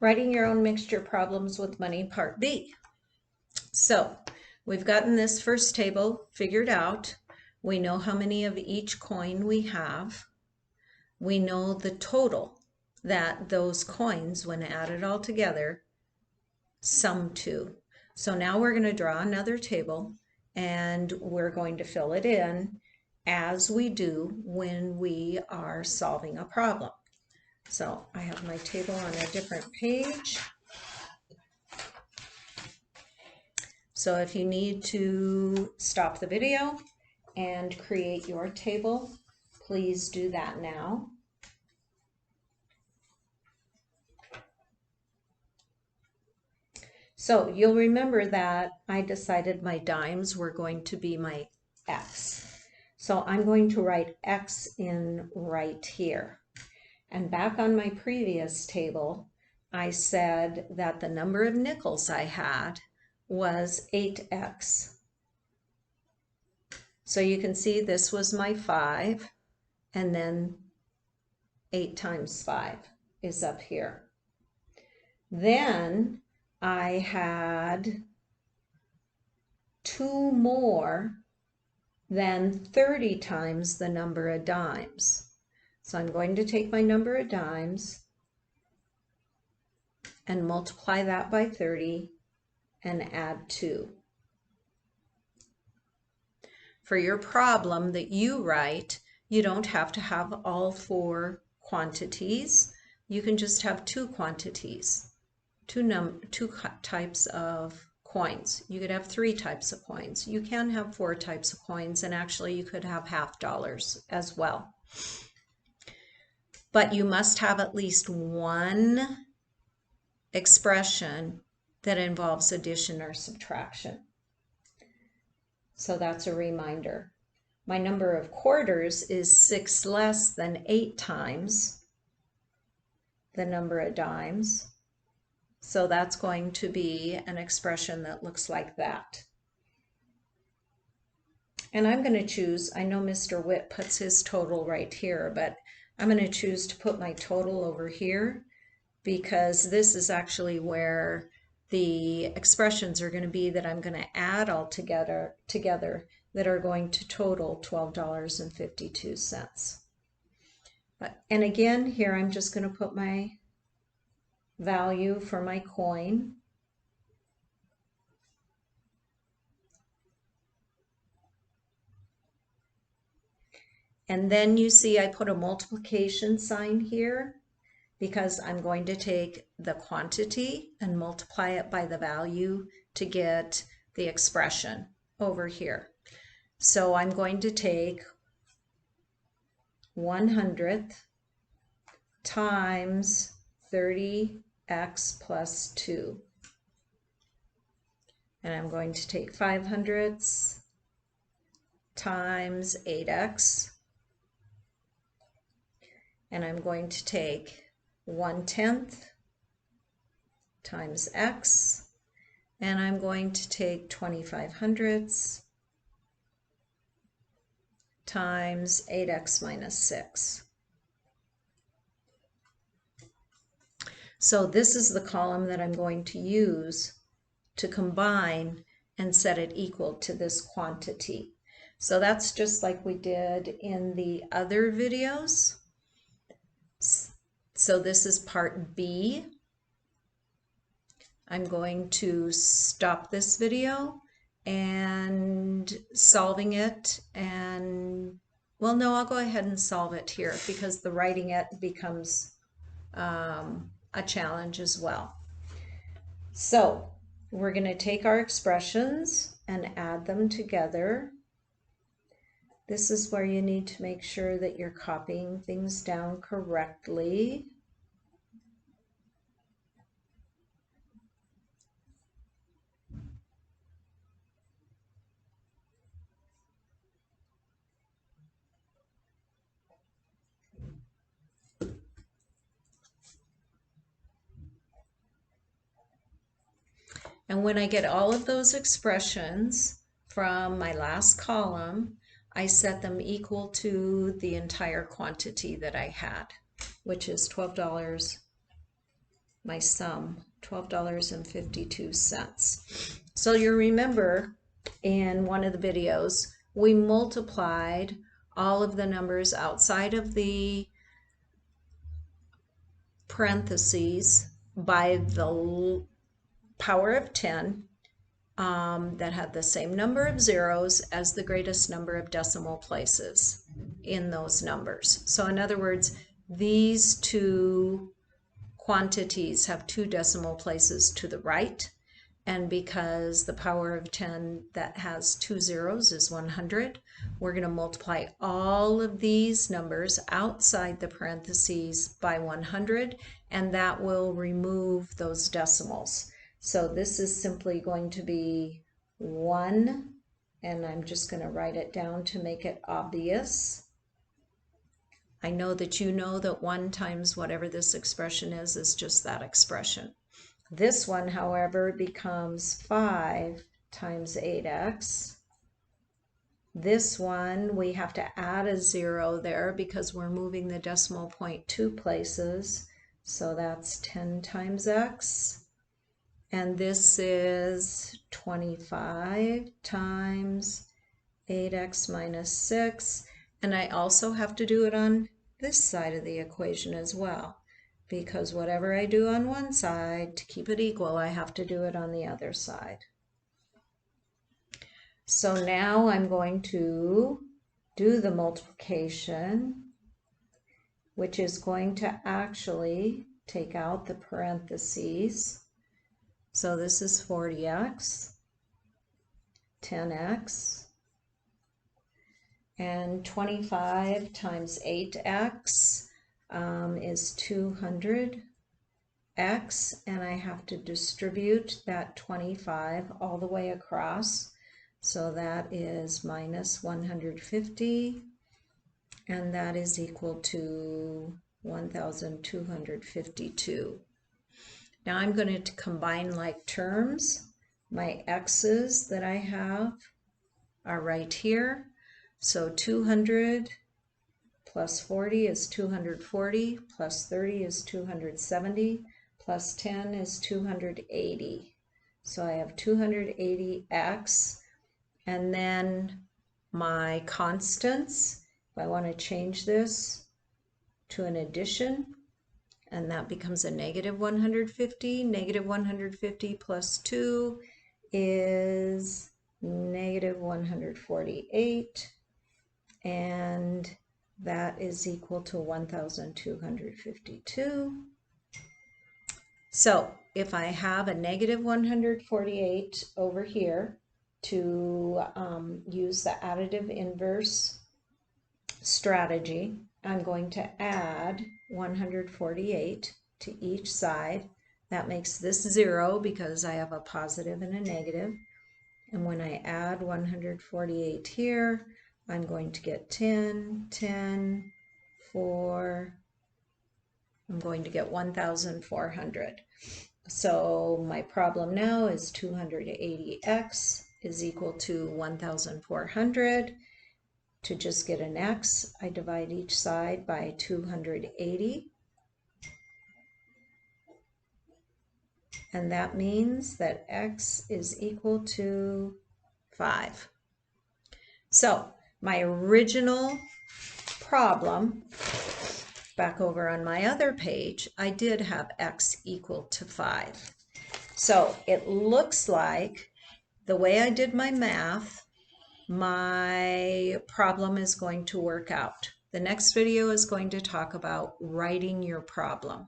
Writing your own mixture problems with money, part B. So we've gotten this first table figured out. We know how many of each coin we have. We know the total that those coins, when added all together, sum to. So now we're going to draw another table and we're going to fill it in as we do when we are solving a problem. So I have my table on a different page. So if you need to stop the video and create your table, please do that now. So you'll remember that I decided my dimes were going to be my X. So I'm going to write X in right here. And back on my previous table, I said that the number of nickels I had was 8X. So you can see this was my 5, and then 8 times 5 is up here. Then I had 2 more than 30 times the number of dimes. So I'm going to take my number of dimes and multiply that by 30 and add 2. For your problem that you write, you don't have to have all 4 quantities. You can just have 2 quantities, two types of coins. You could have 3 types of coins. You can have 4 types of coins, and actually you could have $50 as well. But you must have at least one expression that involves addition or subtraction. So that's a reminder. My number of quarters is 6 less than 8 times the number of dimes. So that's going to be an expression that looks like that. And I'm going to choose, I know Mr. Witt puts his total right here, but I'm going to choose to put my total over here because this is actually where the expressions are going to be that I'm going to add all together that are going to total $12.52. And again, here I'm just going to put my value for my coin. And then you see I put a multiplication sign here because I'm going to take the quantity and multiply it by the value to get the expression over here. So I'm going to take 100th times 30x plus 2. And I'm going to take 500ths times 8x. And I'm going to take 1/10 times x, and I'm going to take 2500ths times 8x minus 6. So this is the column that I'm going to use to combine and set it equal to this quantity. So that's just like we did in the other videos. So this is part B. I'm going to stop this video and solving it, and well, no, I'll go ahead and solve it here because the writing it becomes a challenge as well. So we're going to take our expressions and add them together. This is where you need to make sure that you're copying things down correctly. And when I get all of those expressions from my last column, I set them equal to the entire quantity that I had, which is $12.52. my sum, $12.52. So you remember in one of the videos, we multiplied all of the numbers outside of the parentheses by the power of 10 that had the same number of zeros as the greatest number of decimal places in those numbers. So in other words, these two quantities have two decimal places to the right, and because the power of 10 that has two zeros is 100, we're going to multiply all of these numbers outside the parentheses by 100, and that will remove those decimals. So this is simply going to be 1, and I'm just going to write it down to make it obvious. I know that you know that 1 times whatever this expression is just that expression. This one, however, becomes 5 times 8x. This one, we have to add a 0 there because we're moving the decimal point 2 places. So that's 10 times x. And this is 25 times 8x minus 6. And I also have to do it on this side of the equation as well, because whatever I do on one side, to keep it equal, I have to do it on the other side. So now I'm going to do the multiplication, which is going to actually take out the parentheses. So this is 40x, 10x, and 25 times 8x is 200x, and I have to distribute that 25 all the way across. So that is minus 150, and that is equal to 1,252. Now I'm going to combine like terms. My x's that I have are right here. So 200 plus 40 is 240, plus 30 is 270, plus 10 is 280. So I have 280x, and then my constants, if I want to change this to an addition, and that becomes a negative 150. Negative 150 plus 2 is negative 148, and that is equal to 1,252. So if I have a negative 148 over here to use the additive inverse strategy, I'm going to add 148 to each side. That makes this 0 because I have a positive and a negative. And when I add 148 here, I'm going to get 10, 10, 4. I'm going to get 1,400. So my problem now is 280x is equal to 1,400. To just get an x, I divide each side by 280. And that means that x is equal to 5. So my original problem, back over on my other page, I did have x equal to 5. So it looks like the way I did my math, my problem is going to work out. The next video is going to talk about writing your problem.